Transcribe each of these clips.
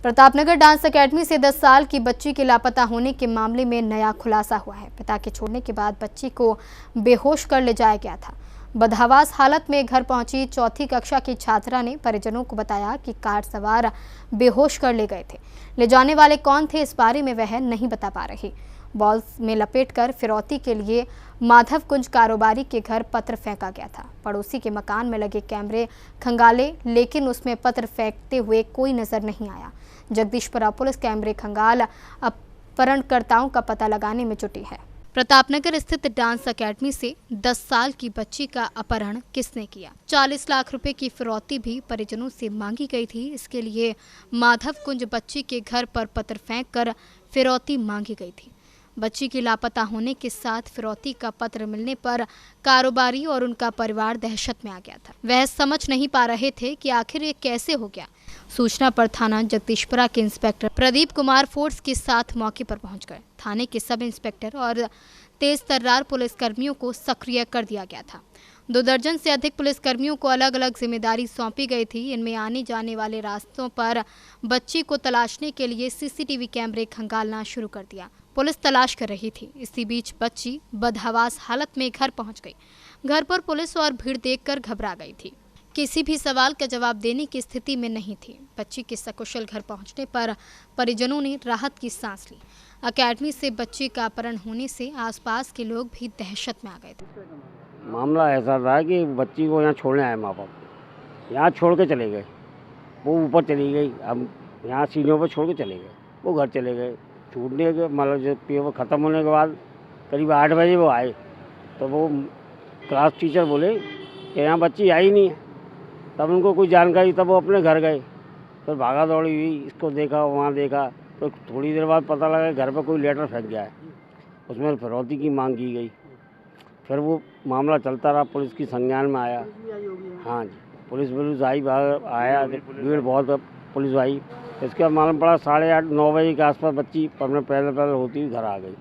Pratapnagar dance academy से 10 साल की बच्ची के लापता होने के मामले में नया खुलासा हुआ है। पिता के छोड़ने के बाद बच्ची को बेहोश कर ले जाया गया था। बदहवास हालत में घर पहुंची चौथी कक्षा की छात्रा ने परिजनों को बताया कि कार सवार बेहोश कर ले गए थे। ले जाने वाले कौन थे, इस बारे में वह नहीं बता पा रही। बॉल्स में लपेटकर फिरौती के लिए माधव कुंज कारोबारी के घर पत्र फेंका गया था। पड़ोसी के मकान में लगे कैमरे खंगाले, लेकिन उसमें पत्र फेंकते हुए कोई नजर नहीं आया। जगदीशपुरा पुलिस कैमरे खंगाल अपहरणकर्ताओं का पता लगाने में जुटी है। प्रतापनगर स्थित डांस अकेडमी से 10 साल की बच्ची का अपहरण किसने किया? 40 लाख रुपए की फिरौती भी परिजनों से मांगी गई थी। इसके लिए माधव कुंज बच्ची के घर पर पत्र फेंककर फिरौती मांगी गई थी। बच्ची के लापता होने के साथ फिरौती का पत्र मिलने पर कारोबारी और उनका परिवार दहशत में आ गया था। वह समझ नहीं पा रहे थे कि आखिर ये कैसे हो गया। सूचना पर थाना जगदीशपुरा के इंस्पेक्टर प्रदीप कुमार फोर्स के साथ मौके पर पहुंच गए। थाने के सब इंस्पेक्टर और तेज तर्रार पुलिसकर्मियों को सक्रिय कर दिया गया था। 2 दर्जन से अधिक पुलिसकर्मियों को अलग अलग जिम्मेदारी सौंपी गई थी। इनमें आने जाने वाले रास्तों पर बच्ची को तलाशने के लिए सीसीटीवी कैमरे खंगालना शुरू कर दिया। पुलिस तलाश कर रही थी। इसी बीच बच्ची बदहवास हालत में घर पहुंच गई। घर पर पुलिस और भीड़ देखकर घबरा गई थी। किसी भी सवाल का जवाब देने की स्थिति में नहीं थी। बच्ची के सकुशल घर पहुंचने पर परिजनों ने राहत की सांस ली। अकेडमी से बच्ची का अपहरण होने से आसपास के लोग भी दहशत में आ गए थे। मामला ऐसा था कि बच्ची को यहाँ छोड़ने आए माँ बाप, यहाँ छोड़ के चले गए। वो ऊपर चली गई, अब यहाँ सीढ़ियों पर छोड़ के चले गए। वो घर चले गए। छूटने के मतलब जो पेपर ख़त्म होने के बाद करीब 8 बजे वो आए, तो वो क्लास टीचर बोले कि यहाँ बच्ची आई नहीं है। तब उनको कोई जानकारी, तब वो अपने घर गए। फिर भागा दौड़ी हुई, इसको देखा, वहाँ देखा, तो थोड़ी देर बाद पता लगा घर पर कोई लेटर फेंक गया है, उसमें फिरौती की मांग की गई। फिर वो मामला चलता रहा, पुलिस की संज्ञान में आया। हाँ जी, पुलिस आई, आया, भीड़ बहुत, पुलिस आई। इसके बाद मालूम पड़ा 8:30-9 बजे के आसपास बच्ची अपने पैदल होती हुई घर आ गई।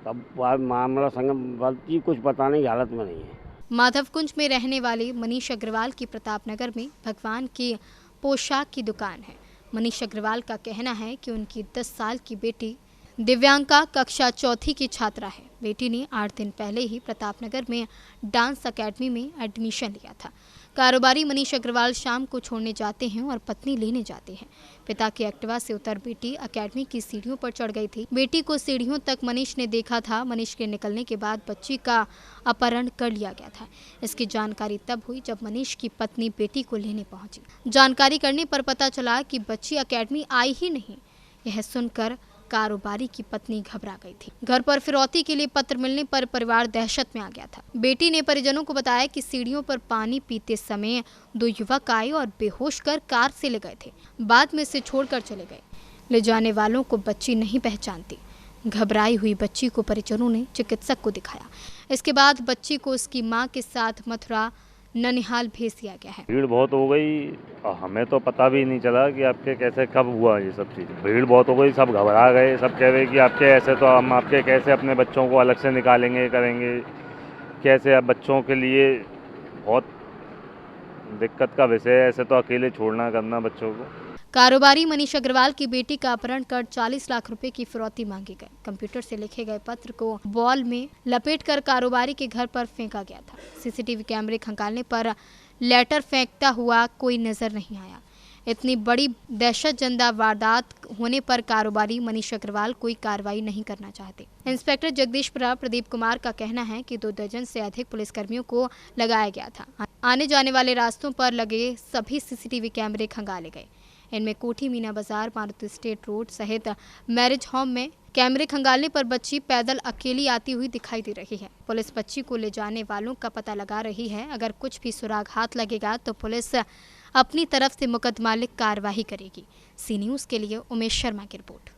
तब मामला बच्ची कुछ बताने की हालत में नहीं है। माधव कुंज में रहने वाले मनीष अग्रवाल की प्रतापनगर में भगवान की पोशाक की दुकान है। मनीष अग्रवाल का कहना है कि उनकी 10 साल की बेटी दिव्यांका कक्षा 4 की छात्रा है। बेटी ने 8 दिन पहले ही प्रतापनगर में डांस अकेडमी में एडमिशन लिया था। कारोबारी मनीष अग्रवाल शाम को छोड़ने जाते हैं और पत्नी लेने जाते हैं। पिता की एक्टिवा से उतर बेटी अकेडमी की सीढ़ियों पर चढ़ गई थी। बेटी को सीढ़ियों तक मनीष ने देखा था। मनीष के निकलने के बाद बच्ची का अपहरण कर लिया गया था। इसकी जानकारी तब हुई जब मनीष की पत्नी बेटी को लेने पहुंची। जानकारी करने पर पता चला कि बच्ची अकेडमी आई ही नहीं। यह सुनकर कारोबारी की पत्नी घबरा गई थी। घर पर फिरौती के लिए पत्र मिलने पर परिवार दहशत में आ गया था। बेटी ने परिजनों को बताया कि सीढ़ियों पर पानी पीते समय 2 युवक आए और बेहोश कर कार से ले गए थे। बाद में से छोड़कर चले गए। ले जाने वालों को बच्ची नहीं पहचानती। घबराई हुई बच्ची को परिजनों ने चिकित्सक को दिखाया। इसके बाद बच्ची को उसकी मां के साथ मथुरा ननिहाल भेज दिया गया है। भीड़ बहुत हो गई, हमें तो पता भी नहीं चला कि आपके कैसे कब हुआ ये सब चीज़ें। भीड़ बहुत हो गई, सब घबरा गए। सब कह रहे कि आपके ऐसे तो हम आपके कैसे अपने बच्चों को अलग से निकालेंगे, करेंगे कैसे। अब बच्चों के लिए बहुत दिक्कत का विषय है, ऐसे तो अकेले छोड़ना करना बच्चों को। कारोबारी मनीष अग्रवाल की बेटी का अपहरण कर 40 लाख रुपए की फिरौती मांगी गई। कंप्यूटर से लिखे गए पत्र को बॉल में लपेटकर कारोबारी के घर पर फेंका गया था। सीसीटीवी कैमरे खंगालने पर लेटर फेंकता हुआ कोई नजर नहीं आया। इतनी बड़ी दहशतजदा वारदात होने पर कारोबारी मनीष अग्रवाल कोई कार्रवाई नहीं करना चाहते। इंस्पेक्टर जगदीशपुरा प्रदीप कुमार का कहना है कि 2 दर्जन से अधिक पुलिसकर्मियों को लगाया गया था। आने जाने वाले रास्तों पर लगे सभी सीसीटीवी कैमरे खंगाले गए। इनमें कोठी मीना बाजार, मारुति स्टेट रोड सहित मैरिज होम में कैमरे खंगालने पर बच्ची पैदल अकेली आती हुई दिखाई दे रही है। पुलिस बच्ची को ले जाने वालों का पता लगा रही है। अगर कुछ भी सुराग हाथ लगेगा तो पुलिस अपनी तरफ से मुकदमा लिख कार्रवाई करेगी। सी न्यूज़ के लिए उमेश शर्मा की रिपोर्ट।